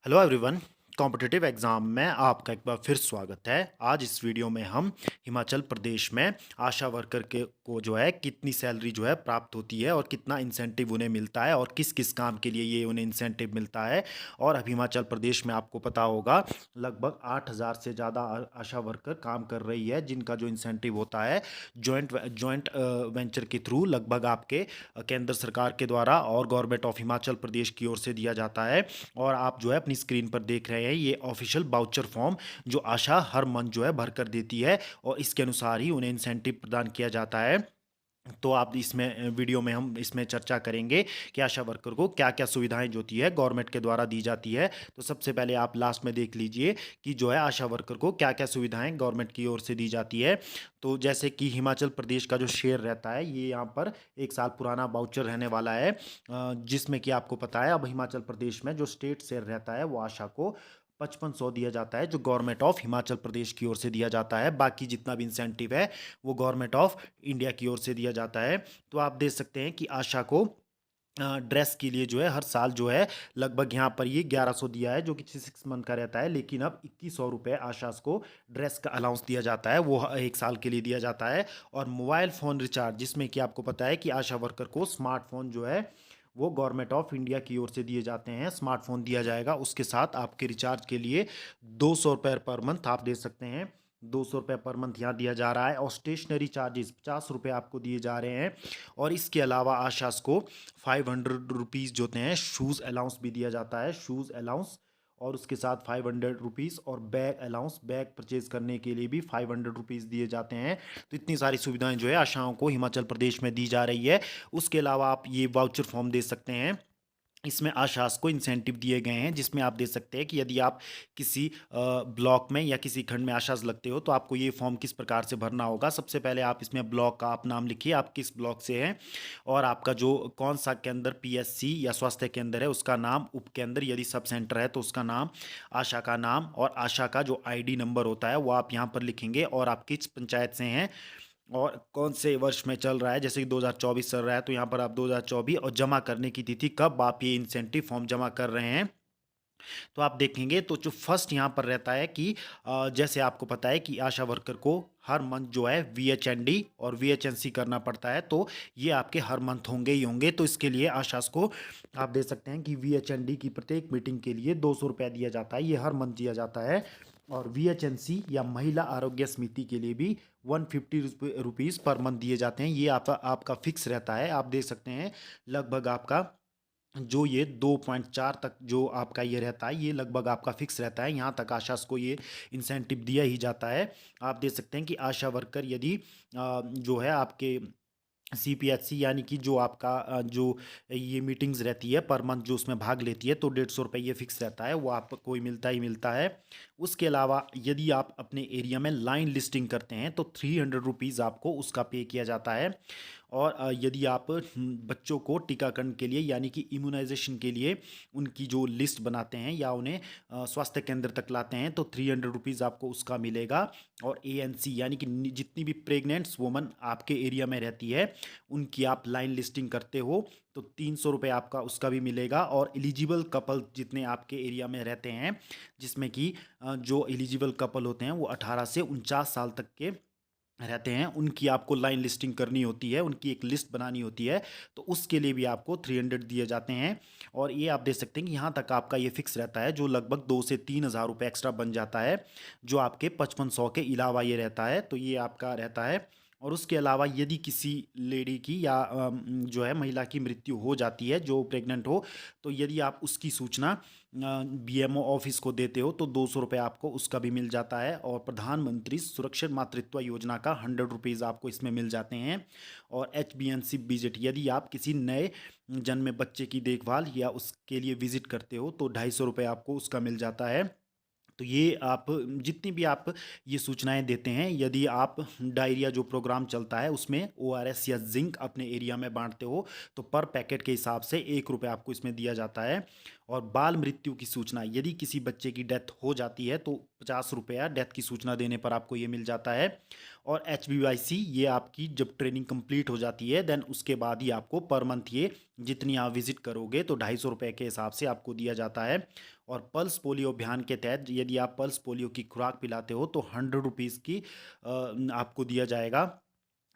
Hello everyone. Competitive exam में आपका एक बार फिर स्वागत है। आज इस वीडियो में हम हिमाचल प्रदेश में आशा वर्कर के को जो है कितनी सैलरी जो है प्राप्त होती है और कितना इंसेंटिव उन्हें मिलता है और किस किस काम के लिए ये उन्हें इंसेंटिव मिलता है। और अब हिमाचल प्रदेश में आपको पता होगा लगभग 8,000 से ज़्यादा आशा वर्कर काम कर रही है, जिनका जो इंसेंटिव होता है जॉइंट वेंचर के थ्रू लगभग आपके केंद्र सरकार के द्वारा और गवर्नमेंट ऑफ हिमाचल प्रदेश की ओर से दिया जाता है। और आप जो है अपनी स्क्रीन पर देख रहे हैं ये ऑफिशियल बाउचर फॉर्म जो आशा हर मंथ जो है भर कर देती है और इसके अनुसार ही उन्हें इंसेंटिव प्रदान किया जाता है। तो आप इसमें वीडियो में हम इसमें चर्चा करेंगे कि आशा वर्कर को क्या क्या सुविधाएं जो होती है गवर्नमेंट के द्वारा दी जाती है। तो सबसे पहले आप लास्ट में देख लीजिए कि जो है आशा वर्कर को क्या क्या सुविधाएं गवर्नमेंट की ओर से दी जाती है। तो जैसे कि हिमाचल प्रदेश का जो शेयर रहता है ये यहाँ पर 1 साल पुराना बाउचर रहने वाला है, जिसमें कि आपको पता है अब हिमाचल प्रदेश में जो स्टेट शेयर रहता है वो आशा को 5500 दिया जाता है, जो गवर्नमेंट ऑफ हिमाचल प्रदेश की ओर से दिया जाता है। बाकी जितना भी इंसेंटिव है वो गवर्नमेंट ऑफ इंडिया की ओर से दिया जाता है। तो आप देख सकते हैं कि आशा को ड्रेस के लिए जो है हर साल जो है लगभग यहाँ पर ये 1100 दिया है, जो कि 6 मंथ का रहता है। लेकिन अब 2100 रुपये आशा को ड्रेस का अलाउंस दिया जाता है, वो 1 साल के लिए दिया जाता है। और मोबाइल फ़ोन रिचार्ज, जिसमें कि आपको पता है कि आशा वर्कर को स्मार्टफोन जो है वो गवर्नमेंट ऑफ इंडिया की ओर से दिए जाते हैं, स्मार्टफोन दिया जाएगा। उसके साथ आपके रिचार्ज के लिए 200 रुपये पर मंथ आप दे सकते हैं। 200 रुपये पर मंथ यहाँ दिया जा रहा है। और स्टेशनरी चार्जेस 50 रुपये आपको दिए जा रहे हैं। और इसके अलावा आशास को 500 रुपीज़ जो होते हैं शूज़ अलाउंस भी दिया जाता है, शूज़ अलाउंस। और उसके साथ 500 रुपीज़ और बैग अलाउंस, बैग परचेज करने के लिए भी 500 रुपीज़ दिए जाते हैं। तो इतनी सारी सुविधाएं जो है आशाओं को हिमाचल प्रदेश में दी जा रही है। उसके अलावा आप ये वाउचर फॉर्म दे सकते हैं। इसमें आशास को इंसेंटिव दिए गए हैं, जिसमें आप देख सकते हैं कि यदि आप किसी ब्लॉक में या किसी खंड में आशास लगते हो तो आपको ये फॉर्म किस प्रकार से भरना होगा। सबसे पहले आप इसमें ब्लॉक का आप नाम लिखिए, आप किस ब्लॉक से हैं और आपका जो कौन सा केंद्र पीएससी या स्वास्थ्य केंद्र है उसका नाम, उप केंद्र यदि सब सेंटर है तो उसका नाम, आशा का नाम और आशा का जो आईडी नंबर होता है वो आप यहाँ पर लिखेंगे। और आप किस पंचायत से हैं और कौन से वर्ष में चल रहा है, जैसे कि 2024 चल रहा है तो यहाँ पर आप 2024 और जमा करने की तिथि कब आप ये इंसेंटिव फॉर्म जमा कर रहे हैं तो आप देखेंगे। तो जो फर्स्ट यहाँ पर रहता है कि जैसे आपको पता है कि आशा वर्कर को हर मंथ जो है वीएचएनडी और वीएचएनसी करना पड़ता है, तो ये आपके हर मंथ होंगे ही होंगे। तो इसके लिए आशास को आप दे सकते हैं कि वीएचएनडी की प्रत्येक मीटिंग के लिए 200 रुपया दिया जाता है, ये हर मंथ दिया जाता है। और वीएचएनसी या महिला आरोग्य समिति के लिए भी 150 रुपीज़ पर मंथ दिए जाते हैं। ये आपका फिक्स रहता है। आप देख सकते हैं लगभग आपका जो ये 2.4 तक जो आपका ये रहता है ये लगभग आपका फिक्स रहता है। यहाँ तक आशास को ये इंसेंटिव दिया ही जाता है। आप देख सकते हैं कि आशा वर्कर यदि जो है आपके सीपीएचसी यानी कि जो आपका जो ये मीटिंग्स रहती है पर मंथ जो उसमें भाग लेती है तो 150 रुपये ये फिक्स रहता है, वो आपको मिलता ही मिलता है। उसके अलावा यदि आप अपने एरिया में लाइन लिस्टिंग करते हैं तो 300 रुपीज़ आपको उसका पे किया जाता है। और यदि आप बच्चों को टीकाकरण के लिए यानी कि इम्यूनाइजेशन के लिए उनकी जो लिस्ट बनाते हैं या उन्हें स्वास्थ्य केंद्र तक लाते हैं तो 300 रुपीज़ आपको उसका मिलेगा। और एएनसी यानी कि जितनी भी प्रेग्नेंट्स वुमन आपके एरिया में रहती है उनकी आप लाइन लिस्टिंग करते हो तो 300 रुपये आपका उसका भी मिलेगा। और एलिजिबल कपल जितने आपके एरिया में रहते हैं, जिसमें कि जो एलिजिबल कपल होते हैं वो 18 से 49 साल तक के रहते हैं, उनकी आपको लाइन लिस्टिंग करनी होती है, उनकी एक लिस्ट बनानी होती है। तो उसके लिए भी आपको 300 दिए जाते हैं। और ये आप देख सकते हैं कि यहाँ तक आपका ये फिक्स रहता है, जो लगभग 2 से 3 हज़ार रुपये एक्स्ट्रा बन जाता है, जो आपके 5500 के अलावा ये रहता है। तो ये आपका रहता है। और उसके अलावा यदि किसी लेडी की या जो है महिला की मृत्यु हो जाती है जो प्रेग्नेंट हो, तो यदि आप उसकी सूचना बीएमओ ऑफिस को देते हो तो 200 रुपये आपको उसका भी मिल जाता है। और प्रधानमंत्री सुरक्षित मातृत्व योजना का 100 रुपीज़ आपको इसमें मिल जाते हैं। और HbN विजिट, यदि आप किसी नए जन्मे बच्चे की देखभाल या उसके लिए विजिट करते हो तो 250 रुपये आपको उसका मिल जाता है। तो ये आप जितनी भी आप ये सूचनाएं देते हैं, यदि आप डायरिया जो प्रोग्राम चलता है उसमें ओआरएस या जिंक अपने एरिया में बांटते हो तो पर पैकेट के हिसाब से 1 रुपये आपको इसमें दिया जाता है। और बाल मृत्यु की सूचना, यदि किसी बच्चे की डेथ हो जाती है तो ₹50 डेथ की सूचना देने पर आपको ये मिल जाता है। और HBYC ये आपकी जब ट्रेनिंग कंप्लीट हो जाती है देन उसके बाद ही आपको पर मंथ ये जितनी आप विजिट करोगे तो ₹250 के हिसाब से आपको दिया जाता है। और पल्स पोलियो अभियान के तहत यदि आप पल्स पोलियो की खुराक पिलाते हो तो ₹100 की आपको दिया जाएगा।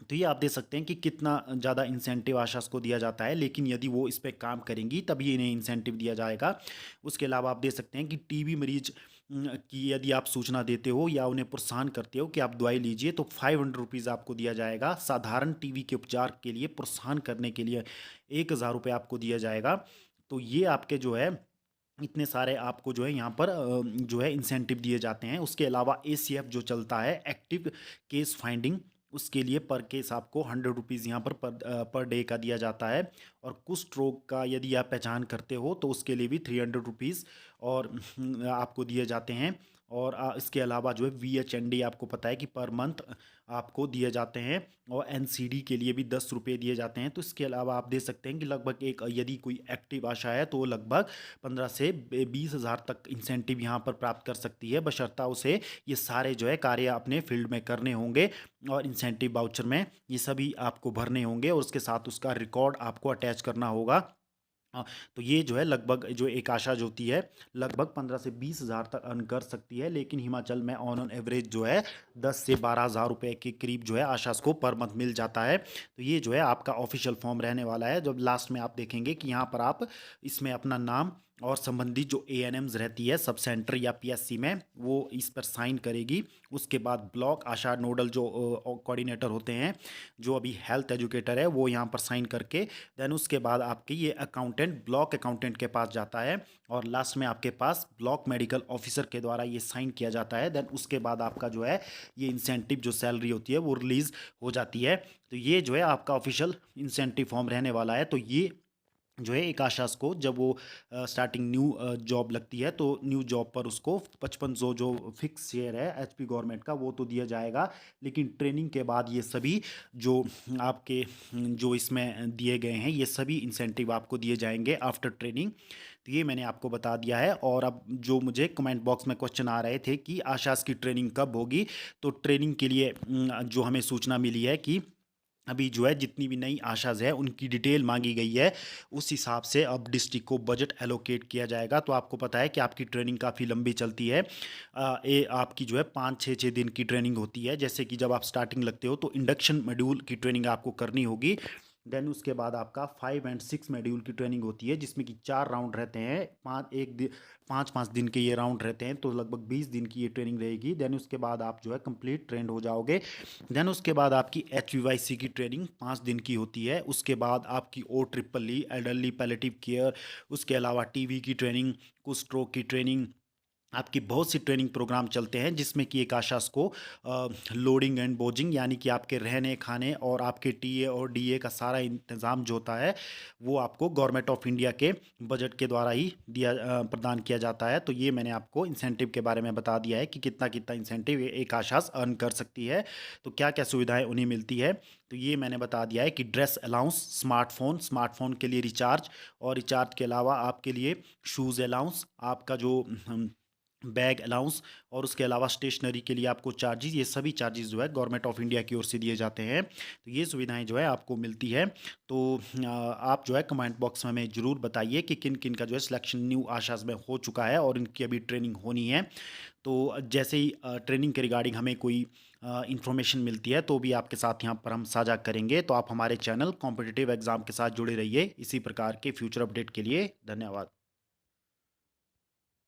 तो ये आप देख सकते हैं कि कितना ज़्यादा इंसेंटिव आशास को दिया जाता है, लेकिन यदि वो इस पे काम करेंगी तभी इन्हें इंसेंटिव दिया जाएगा। उसके अलावा आप देख सकते हैं कि टीबी मरीज की यदि आप सूचना देते हो या उन्हें प्रोत्साहन करते हो कि आप दवाई लीजिए तो ₹500 आपको दिया जाएगा। साधारण टीबी के उपचार के लिए प्रोत्साहन करने के लिए ₹1000 आपको दिया जाएगा। तो ये आपके जो है इतने सारे आपको जो है यहाँ पर जो है इंसेंटिव दिए जाते हैं। उसके अलावा ACF जो चलता है एक्टिव केस फाइंडिंग, उसके लिए पर केस आपको ₹100 यहाँ पर डे का दिया जाता है। और कुष्ठ रोग का यदि आप पहचान करते हो तो उसके लिए भी ₹300 और आपको दिए जाते हैं। और इसके अलावा जो है VHND आपको पता है कि पर मंथ आपको दिए जाते हैं। और NCD के लिए भी ₹10 दिए जाते हैं। तो इसके अलावा आप देख सकते हैं कि लगभग एक यदि कोई एक्टिव आशा है तो वो लगभग 15 से 20 हज़ार तक इंसेंटिव यहाँ पर प्राप्त कर सकती है, बशर्ता उसे ये सारे जो है कार्य अपने फील्ड में करने होंगे। और इंसेंटिव वाउचर में ये सभी आपको भरने होंगे और उसके साथ उसका रिकॉर्ड आपको अटैच करना होगा। तो ये जो है लगभग जो एक आशा जो होती है लगभग 15 से 20 हज़ार तक अर्न कर सकती है, लेकिन हिमाचल में ऑन एवरेज जो है 10 से 12 हज़ार रुपये के करीब जो है आशास को पर मंथ मिल जाता है। तो ये जो है आपका ऑफिशियल फॉर्म रहने वाला है। जब लास्ट में आप देखेंगे कि यहाँ पर आप इसमें अपना नाम और संबंधित जो ANMs रहती है सब सेंटर या PSC में वो इस पर साइन करेगी। उसके बाद ब्लॉक आशा नोडल जो कोऑर्डिनेटर होते हैं, जो अभी हेल्थ एजुकेटर है, वो यहाँ पर साइन करके देन उसके बाद आपके ये अकाउंटेंट ब्लॉक अकाउंटेंट के पास जाता है। और लास्ट में आपके पास ब्लॉक मेडिकल ऑफिसर के द्वारा ये साइन किया जाता है। देन उसके बाद आपका जो है ये इंसेंटिव जो सैलरी होती है वो रिलीज़ हो जाती है। तो ये जो है आपका ऑफिशियल इंसेंटिव फॉर्म रहने वाला है। तो ये जो है एक आशास को जब वो स्टार्टिंग न्यू जॉब लगती है तो न्यू जॉब पर उसको 5500 जो फिक्स शेयर है HP गवर्नमेंट का वो तो दिया जाएगा। लेकिन ट्रेनिंग के बाद ये सभी जो आपके जो इसमें दिए गए हैं ये सभी इंसेंटिव आपको दिए जाएंगे आफ्टर ट्रेनिंग। तो ये मैंने आपको बता दिया है। और अब जो मुझे कमेंट बॉक्स में क्वेश्चन आ रहे थे कि आशास की ट्रेनिंग कब होगी, तो ट्रेनिंग के लिए जो हमें सूचना मिली है कि अभी जो है जितनी भी नई आशाज़ है उनकी डिटेल मांगी गई है, उस हिसाब से अब डिस्ट्रिक्ट को बजट एलोकेट किया जाएगा। तो आपको पता है कि आपकी ट्रेनिंग काफ़ी लंबी चलती है। ये आपकी जो है 5-6 दिन की ट्रेनिंग होती है। जैसे कि जब आप स्टार्टिंग लगते हो तो इंडक्शन मॉड्यूल की ट्रेनिंग आपको करनी होगी। देन उसके बाद आपका 5 एंड 6 मॉड्यूल की ट्रेनिंग होती है जिसमें कि 4 राउंड रहते हैं। 5-5 दिन के ये राउंड रहते हैं, तो लगभग 20 दिन की ये ट्रेनिंग रहेगी। देन उसके बाद आप जो है कंप्लीट ट्रेंड हो जाओगे। देन उसके बाद आपकी HVYC की ट्रेनिंग 5 दिन की होती है। उसके बाद आपकी OEEE एल्डरली पैलेटिव केयर, उसके अलावा TB की ट्रेनिंग, कुछ स्ट्रोक की ट्रेनिंग, आपकी बहुत सी ट्रेनिंग प्रोग्राम चलते हैं जिसमें कि एक आशास को लोडिंग एंड बोजिंग यानी कि आपके रहने खाने और आपके TA और DA का सारा इंतज़ाम जो होता है वो आपको गवर्नमेंट ऑफ इंडिया के बजट के द्वारा ही प्रदान किया जाता है। तो ये मैंने आपको इंसेंटिव के बारे में बता दिया है कि कितना कितना इंसेंटिव एक आशास अर्न कर सकती है, तो क्या क्या सुविधाएं उन्हें मिलती है। तो ये मैंने बता दिया है कि ड्रेस अलाउंस, स्मार्टफोन के लिए रिचार्ज, और रिचार्ज के अलावा आपके लिए शूज़ अलाउंस, आपका जो बैग अलाउंस, और उसके अलावा स्टेशनरी के लिए आपको चार्जेस, ये सभी चार्जेस जो है गवर्नमेंट ऑफ इंडिया की ओर से दिए जाते हैं। तो ये सुविधाएं जो है आपको मिलती है। तो आप जो है कमेंट बॉक्स में हमें ज़रूर बताइए कि किन किन का जो है सिलेक्शन न्यू आशाज में हो चुका है और इनकी अभी ट्रेनिंग होनी है। तो जैसे ही ट्रेनिंग के रिगार्डिंग हमें कोई इन्फॉर्मेशन मिलती है तो भी आपके साथ यहाँ पर हम साझा करेंगे। तो आप हमारे चैनल कॉम्पिटिटिव एग्ज़ाम के साथ जुड़े रहिए इसी प्रकार के फ्यूचर अपडेट के लिए। धन्यवाद।